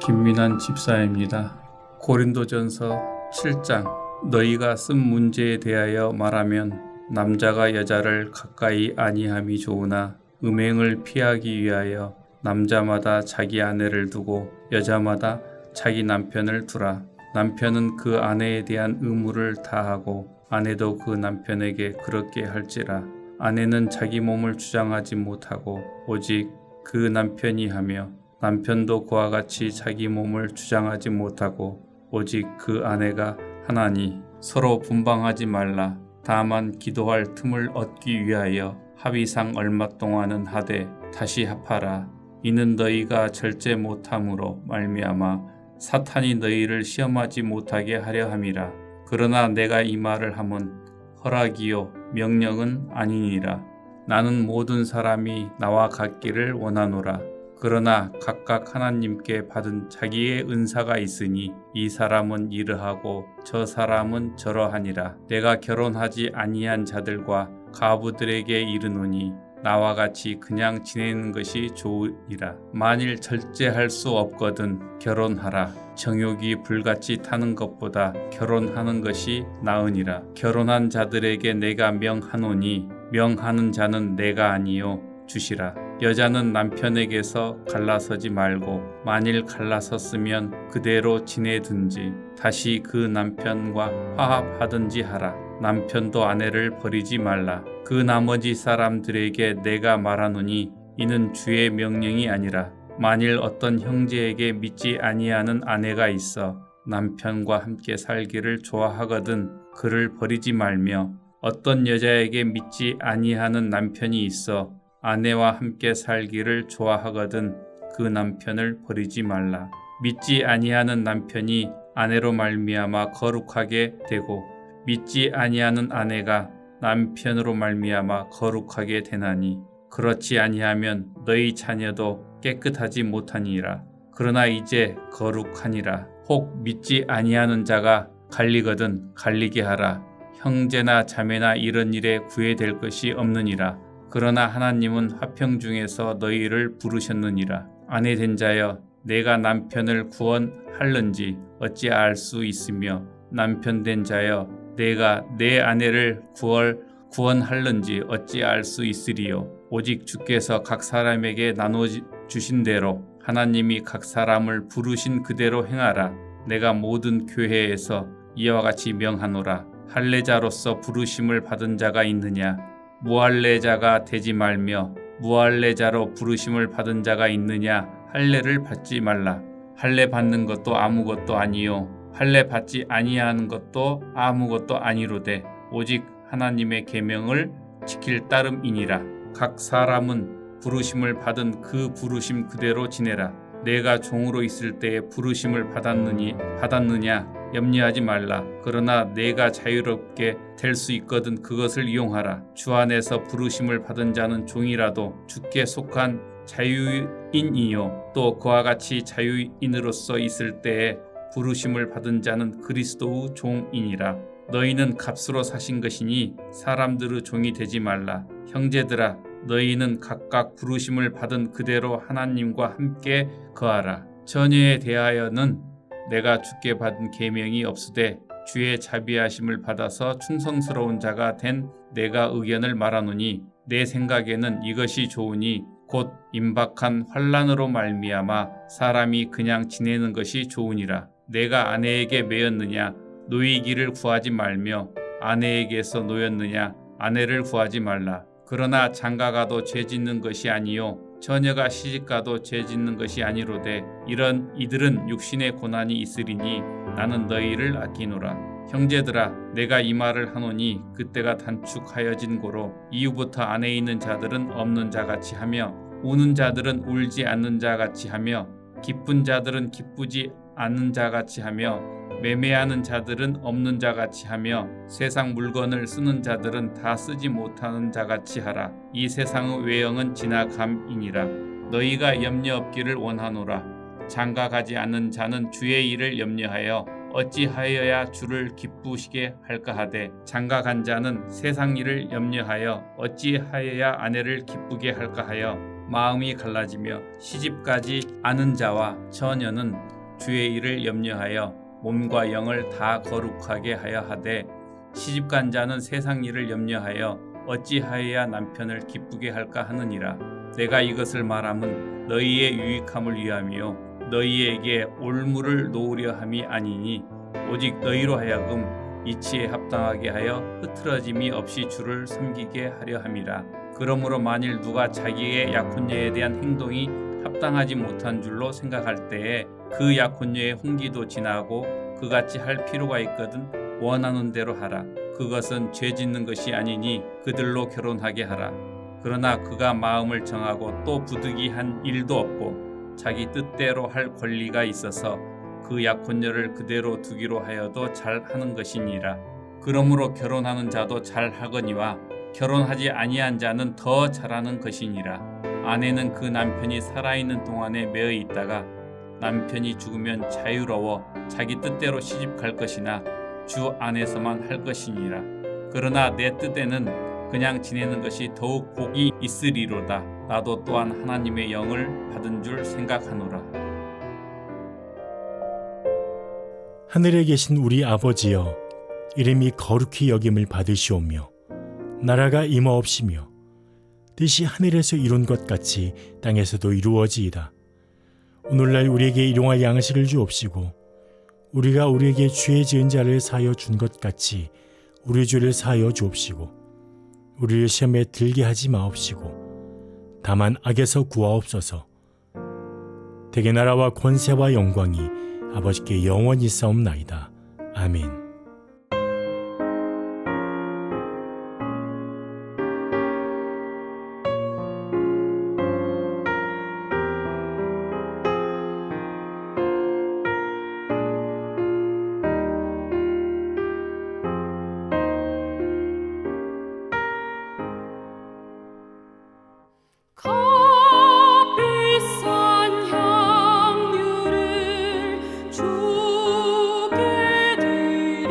김민환 집사입니다. 고린도전서 7장. 너희가 쓴 문제에 대하여 말하면 남자가 여자를 가까이 아니함이 좋으나 음행을 피하기 위하여 남자마다 자기 아내를 두고 여자마다 자기 남편을 두라. 남편은 그 아내에 대한 의무를 다하고 아내도 그 남편에게 그렇게 할지라. 아내는 자기 몸을 주장하지 못하고 오직 그 남편이 하며 남편도 그와 같이 자기 몸을 주장하지 못하고 오직 그 아내가 하나니. 서로 분방하지 말라. 다만 기도할 틈을 얻기 위하여 합의상 얼마 동안은 하되 다시 합하라. 이는 너희가 절제 못함으로 말미암아 사탄이 너희를 시험하지 못하게 하려 함이라. 그러나 내가 이 말을 함은 허락이요 명령은 아니니라. 나는 모든 사람이 나와 같기를 원하노라. 그러나 각각 하나님께 받은 자기의 은사가 있으니 이 사람은 이러하고 저 사람은 저러하니라. 내가 결혼하지 아니한 자들과 가부들에게 이르노니 나와 같이 그냥 지내는 것이 좋으니라. 만일 절제할 수 없거든 결혼하라. 정욕이 불같이 타는 것보다 결혼하는 것이 나으니라. 결혼한 자들에게 내가 명하노니 명하는 자는 내가 아니요 주시라. 여자는 남편에게서 갈라서지 말고 만일 갈라섰으면 그대로 지내든지 다시 그 남편과 화합하든지 하라. 남편도 아내를 버리지 말라. 그 나머지 사람들에게 내가 말하노니 이는 주의 명령이 아니라 만일 어떤 형제에게 믿지 아니하는 아내가 있어 남편과 함께 살기를 좋아하거든 그를 버리지 말며 어떤 여자에게 믿지 아니하는 남편이 있어 아내와 함께 살기를 좋아하거든 그 남편을 버리지 말라. 믿지 아니하는 남편이 아내로 말미암아 거룩하게 되고 믿지 아니하는 아내가 남편으로 말미암아 거룩하게 되나니 그렇지 아니하면 너희 자녀도 깨끗하지 못하니라. 그러나 이제 거룩하니라. 혹 믿지 아니하는 자가 갈리거든 갈리게 하라. 형제나 자매나 이런 일에 구애될 것이 없느니라. 그러나 하나님은 화평 중에서 너희를 부르셨느니라. 아내 된 자여 내가 남편을 구원할는지 어찌 알 수 있으며 남편 된 자여 내가 내 아내를 구원할는지 어찌 알 수 있으리요. 오직 주께서 각 사람에게 나눠 주신 대로 하나님이 각 사람을 부르신 그대로 행하라. 내가 모든 교회에서 이와 같이 명하노라. 할례자로서 부르심을 받은 자가 있느냐? 무할례자가 되지 말며 무할례자로 부르심을 받은 자가 있느냐? 할례를 받지 말라. 할례 받는 것도 아무것도 아니요 할례 받지 아니하는 것도 아무것도 아니로되 오직 하나님의 계명을 지킬 따름이니라. 각 사람은 부르심을 받은 그 부르심 그대로 지내라. 내가 종으로 있을 때에 부르심을 받았느냐 염려하지 말라. 그러나 내가 자유롭게 될 수 있거든 그것을 이용하라. 주 안에서 부르심을 받은 자는 종이라도 주께 속한 자유인이요 또 그와 같이 자유인으로서 있을 때에 부르심을 받은 자는 그리스도의 종이니라. 너희는 값으로 사신 것이니 사람들의 종이 되지 말라. 형제들아 너희는 각각 부르심을 받은 그대로 하나님과 함께 거하라. 처녀에 대하여는 내가 주께 받은 계명이 없으되 주의 자비하심을 받아서 충성스러운 자가 된 내가 의견을 말하노니 내 생각에는 이것이 좋으니 곧 임박한 환난으로 말미암아 사람이 그냥 지내는 것이 좋으니라. 내가 아내에게 매였느냐 노이기를 구하지 말며 아내에게서 노였느냐 아내를 구하지 말라. 그러나 장가가도 죄짓는 것이 아니요 처녀가 시집가도 죄짓는 것이 아니로되 이들은 육신의 고난이 있으리니 나는 너희를 아끼노라. 형제들아 내가 이 말을 하노니 그때가 단축하여진 고로 이후부터 안에 있는 자들은 없는 자같이 하며 우는 자들은 울지 않는 자같이 하며 기쁜 자들은 기쁘지 않는 자같이 하며 매매하는 자들은 없는 자같이 하며 세상 물건을 쓰는 자들은 다 쓰지 못하는 자같이 하라. 이 세상의 외형은 지나감이니라. 너희가 염려 없기를 원하노라. 장가가지 않는 자는 주의 일을 염려하여 어찌하여야 주를 기쁘시게 할까 하되 장가간 자는 세상 일을 염려하여 어찌하여야 아내를 기쁘게 할까 하여 마음이 갈라지며 시집가지 않은 자와 처녀는 주의 일을 염려하여 몸과 영을 다 거룩하게 하여 하되 시집간 자는 세상 일을 염려하여 어찌하여야 남편을 기쁘게 할까 하느니라. 내가 이것을 말함은 너희의 유익함을 위함이요 너희에게 올무를 놓으려 함이 아니니 오직 너희로 하여금 이치에 합당하게 하여 흐트러짐이 없이 주를 섬기게 하려 함이라. 그러므로 만일 누가 자기의 약혼녀에 대한 행동이 합당하지 못한 줄로 생각할 때에 그 약혼녀의 홍기도 지나고 그같이 할 필요가 있거든 원하는 대로 하라. 그것은 죄 짓는 것이 아니니 그들로 결혼하게 하라. 그러나 그가 마음을 정하고 또 부득이한 일도 없고 자기 뜻대로 할 권리가 있어서 그 약혼녀를 그대로 두기로 하여도 잘하는 것이니라. 그러므로 결혼하는 자도 잘하거니와 결혼하지 아니한 자는 더 잘하는 것이니라. 아내는 그 남편이 살아있는 동안에 매어 있다가 남편이 죽으면 자유로워 자기 뜻대로 시집갈 것이나 주 안에서만 할 것이니라. 그러나 내 뜻에는 그냥 지내는 것이 더욱 복이 있으리로다. 나도 또한 하나님의 영을 받은 줄 생각하노라. 하늘에 계신 우리 아버지여, 이름이 거룩히 여김을 받으시오며 나라가 임하옵시며 뜻이 하늘에서 이룬 것 같이 땅에서도 이루어지이다. 오늘날 우리에게 일용할 양식을 주옵시고 우리가 우리에게 죄 지은 자를 사하여 준 것 같이 우리 죄를 사하여 주옵시고 우리를 시험에 들게 하지 마옵시고 다만 악에서 구하옵소서. 대개 나라와 권세와 영광이 아버지께 영원히 싸움나이다. 아멘. 값비싼 향유를 주게 되어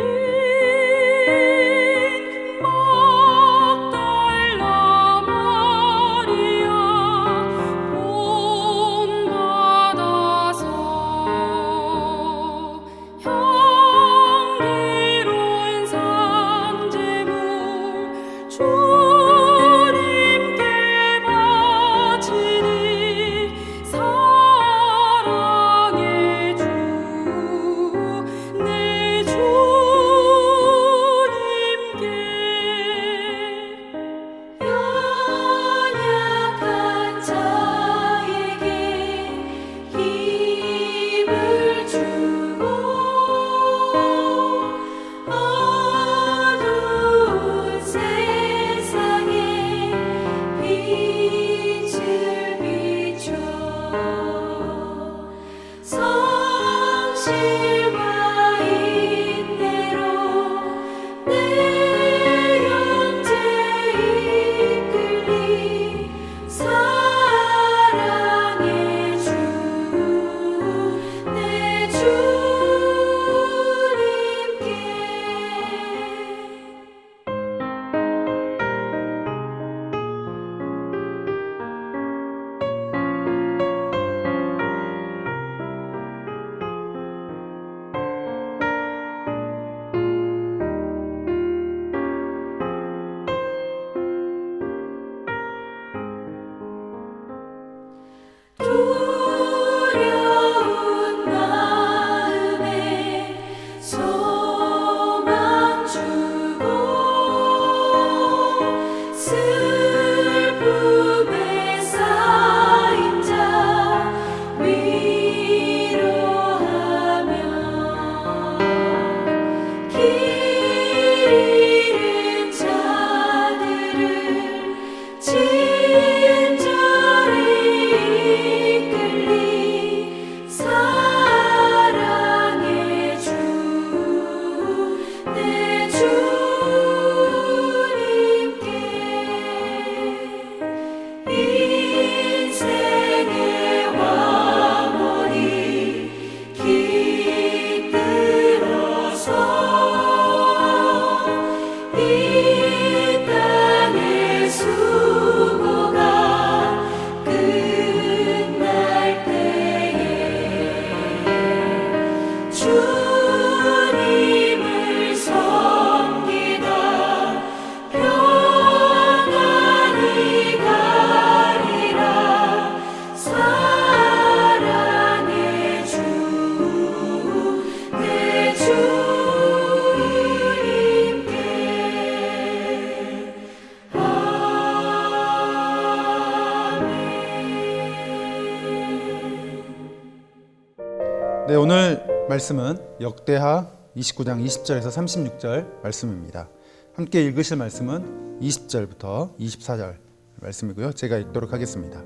네, 오늘 말씀은 역대하 29장 20절에서 36절 말씀입니다. 함께 읽으실 말씀은 20절부터 24절 말씀이고요. 제가 읽도록 하겠습니다.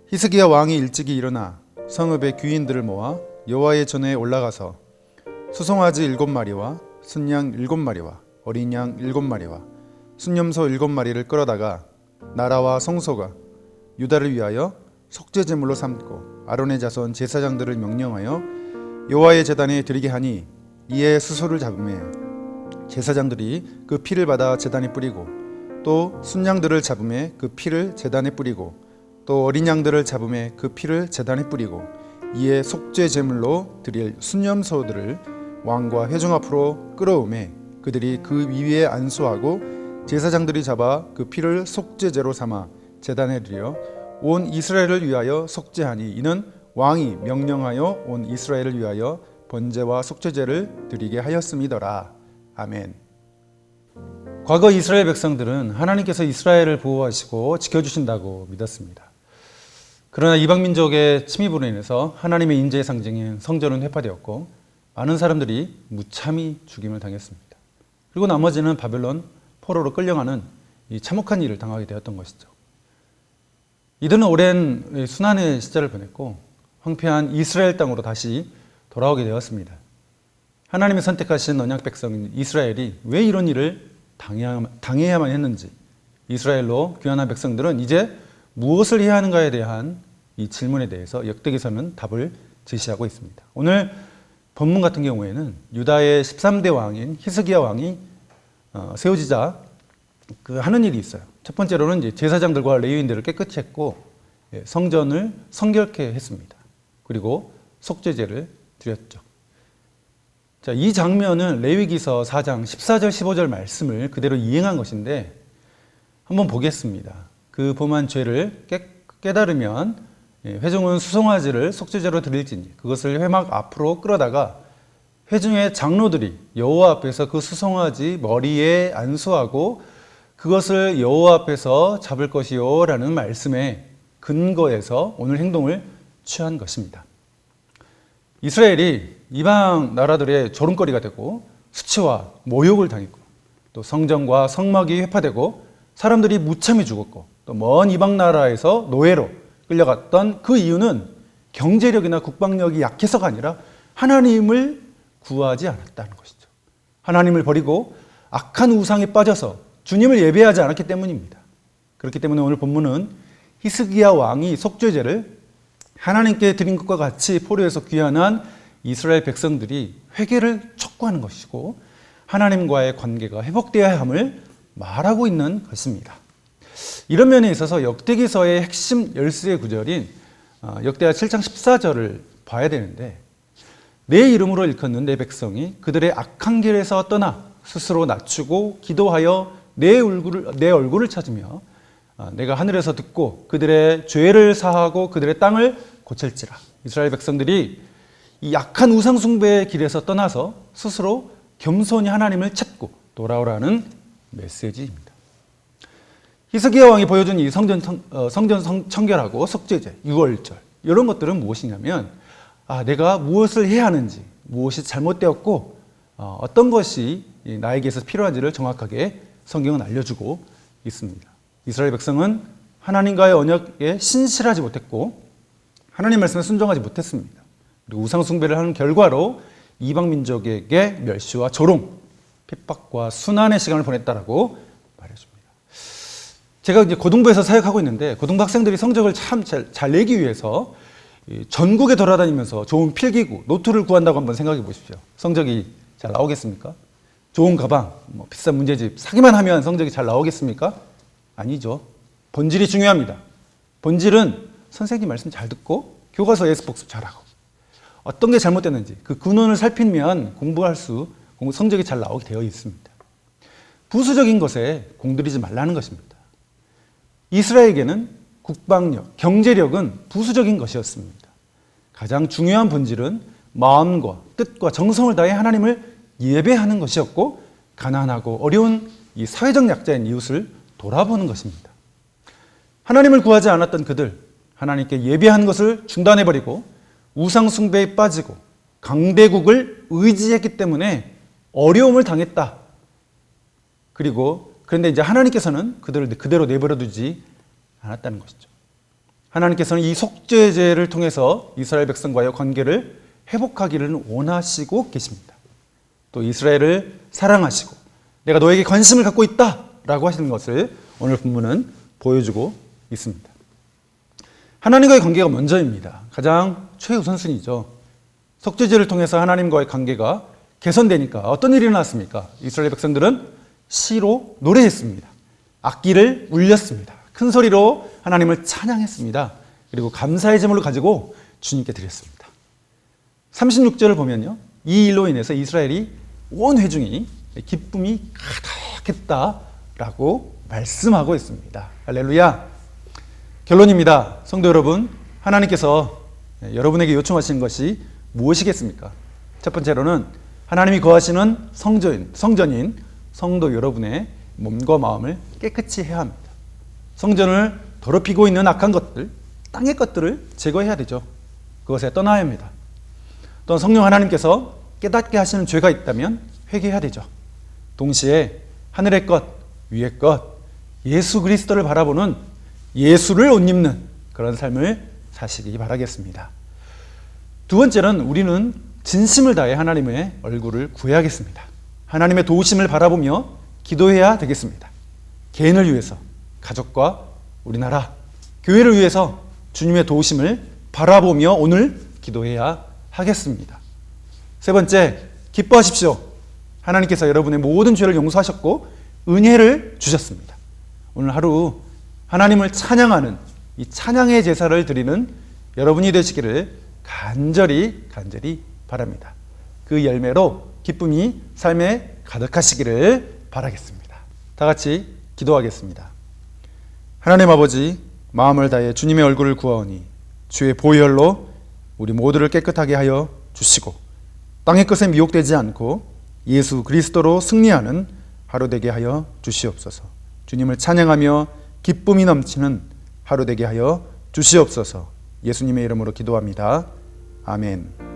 히스기야 왕이 일찍이 일어나 성읍의 귀인들을 모아 여호와의 전에 올라가서 수송아지 7마리와 순양 7마리와 어린 양 7마리와 순염소 7마리를 끌어다가 나라와 성소가 유다를 위하여 속죄 제물로 삼고 아론의 자손 제사장들을 명령하여 여호와의 제단에 드리게 하니 이에 수소를 잡음에 제사장들이 그 피를 받아 제단에 뿌리고 또 순양들을 잡음에 그 피를 제단에 뿌리고 또 어린 양들을 잡음에 그 피를 제단에 뿌리고 이에 속죄 제물로 드릴 순염소들을 왕과 회중 앞으로 끌어오매 그들이 그 위에 안수하고 제사장들이 잡아 그 피를 속죄제로 삼아 제단에 드려 온 이스라엘을 위하여 속죄하니 이는 왕이 명령하여 온 이스라엘을 위하여 번제와 속죄제를 드리게 하였음이더라. 아멘. 과거 이스라엘 백성들은 하나님께서 이스라엘을 보호하시고 지켜주신다고 믿었습니다. 그러나 이방 민족의 침입으로 인해서 하나님의 인재의 상징인 성전은 회파되었고 많은 사람들이 무참히 죽임을 당했습니다. 그리고 나머지는 바벨론 포로로 끌려가는 이 참혹한 일을 당하게 되었던 것이죠. 이들은 오랜 순환의 시절을 보냈고 황폐한 이스라엘 땅으로 다시 돌아오게 되었습니다. 하나님이 선택하신 언약 백성인 이스라엘이 왜 이런 일을 당해야만 했는지 이스라엘로 귀환한 백성들은 이제 무엇을 해야 하는가에 대한 이 질문에 대해서 역대기서는 답을 제시하고 있습니다. 오늘 본문 같은 경우에는 유다의 13대 왕인 히스기야 왕이 세워지자 하는 일이 있어요. 첫 번째로는 이제 제사장들과 레위인들을 깨끗이 했고 성전을 성결케 했습니다. 그리고 속죄제를 드렸죠. 자, 이 장면은 레위기서 4장 14절 15절 말씀을 그대로 이행한 것인데 한번 보겠습니다. 그 범한 죄를 깨달으면 회중은 수송아지를 속죄제로 드릴지니 그것을 회막 앞으로 끌어다가 회중의 장로들이 여호와 앞에서 그 수송아지 머리에 안수하고 그것을 여호와 앞에서 잡을 것이요 라는 말씀에 근거해서 오늘 행동을 취한 것입니다. 이스라엘이 이방 나라들의 조롱거리가 되고 수치와 모욕을 당했고 또 성전과 성막이 회파되고 사람들이 무참히 죽었고 또 먼 이방 나라에서 노예로 끌려갔던 그 이유는 경제력이나 국방력이 약해서가 아니라 하나님을 구하지 않았다는 것이죠. 하나님을 버리고 악한 우상에 빠져서 주님을 예배하지 않았기 때문입니다. 그렇기 때문에 오늘 본문은 히스기야 왕이 속죄제를 하나님께 드린 것과 같이 포로에서 귀환한 이스라엘 백성들이 회개를 촉구하는 것이고 하나님과의 관계가 회복되어야 함을 말하고 있는 것입니다. 이런 면에 있어서 역대기서의 핵심 열쇠 구절인 역대하 7장 14절을 봐야 되는데 내 이름으로 일컫는 내 백성이 그들의 악한 길에서 떠나 스스로 낮추고 기도하여 내 얼굴을 찾으며 내가 하늘에서 듣고 그들의 죄를 사하고 그들의 땅을 고칠지라. 이스라엘 백성들이 이 악한 우상 숭배의 길에서 떠나서 스스로 겸손히 하나님을 찾고 돌아오라는 메시지입니다. 히스기야 왕이 보여준 이 성전 청결하고 속죄제, 유월절 이런 것들은 무엇이냐면 내가 무엇을 해야 하는지 무엇이 잘못되었고 어떤 것이 나에게서 필요한지를 정확하게 성경은 알려주고 있습니다. 이스라엘 백성은 하나님과의 언약에 신실하지 못했고 하나님 말씀에 순종하지 못했습니다. 그리고 우상 숭배를 하는 결과로 이방 민족에게 멸시와 조롱, 핍박과 순환의 시간을 보냈다라고 말해줍니다. 제가 이제 고등부에서 사역하고 있는데 고등부 학생들이 성적을 참 잘 내기 위해서 전국에 돌아다니면서 좋은 필기구, 노트를 구한다고 한번 생각해 보십시오. 성적이 잘 나오겠습니까? 좋은 가방, 비싼 문제집 사기만 하면 성적이 잘 나오겠습니까? 아니죠. 본질이 중요합니다. 본질은 선생님 말씀 잘 듣고 교과서 예습 복습 잘하고 어떤 게 잘못됐는지 그 근원을 살피면 성적이 잘 나오게 되어 있습니다. 부수적인 것에 공들이지 말라는 것입니다. 이스라엘에게는 국방력, 경제력은 부수적인 것이었습니다. 가장 중요한 본질은 마음과 뜻과 정성을 다해 하나님을 예배하는 것이었고 가난하고 어려운 이 사회적 약자인 이웃을 돌아보는 것입니다. 하나님을 구하지 않았던 그들, 하나님께 예배한 것을 중단해버리고 우상 숭배에 빠지고 강대국을 의지했기 때문에 어려움을 당했다. 그런데 이제 하나님께서는 그들을 그대로 내버려 두지 않았다는 것이죠. 하나님께서는 이 속죄제를 통해서 이스라엘 백성과의 관계를 회복하기를 원하시고 계십니다. 또 이스라엘을 사랑하시고 내가 너에게 관심을 갖고 있다라고 하시는 것을 오늘 본문은 보여주고 있습니다. 하나님과의 관계가 먼저입니다. 가장 최우선순위죠. 속죄제를 통해서 하나님과의 관계가 개선되니까 어떤 일이 일어났습니까? 이스라엘 백성들은 시로 노래했습니다. 악기를 울렸습니다. 큰 소리로 하나님을 찬양했습니다. 그리고 감사의 제물을 가지고 주님께 드렸습니다. 36절을 보면요, 이 일로 인해서 이스라엘이 온 회중이 기쁨이 가득했다라고 말씀하고 있습니다. 할렐루야. 결론입니다. 성도 여러분, 하나님께서 여러분에게 요청하시는 것이 무엇이겠습니까? 첫 번째로는 하나님이 거하시는 성전인 성도 여러분의 몸과 마음을 깨끗이 해야 합니다. 성전을 더럽히고 있는 악한 것들, 땅의 것들을 제거해야 되죠. 그것에 떠나야 합니다. 또한 성령 하나님께서 깨닫게 하시는 죄가 있다면 회개해야 되죠. 동시에 하늘의 것, 위의 것, 예수 그리스도를 바라보는 예수를 옷 입는 그런 삶을 사시기 바라겠습니다. 두 번째는 우리는 진심을 다해 하나님의 얼굴을 구해야겠습니다. 하나님의 도우심을 바라보며 기도해야 되겠습니다. 개인을 위해서, 가족과 우리나라, 교회를 위해서 주님의 도우심을 바라보며 오늘 기도해야 하겠습니다. 세 번째, 기뻐하십시오. 하나님께서 여러분의 모든 죄를 용서하셨고 은혜를 주셨습니다. 오늘 하루 하나님을 찬양하는 이 찬양의 제사를 드리는 여러분이 되시기를 간절히 바랍니다. 그 열매로 기쁨이 삶에 가득하시기를 바라겠습니다. 다 같이 기도하겠습니다. 하나님 아버지, 마음을 다해 주님의 얼굴을 구하오니 주의 보혈로 우리 모두를 깨끗하게 하여 주시고 땅의 것에 미혹되지 않고 예수 그리스도로 승리하는 하루 되게 하여 주시옵소서. 주님을 찬양하며 기쁨이 넘치는 하루 되게 하여 주시옵소서. 예수님의 이름으로 기도합니다. 아멘.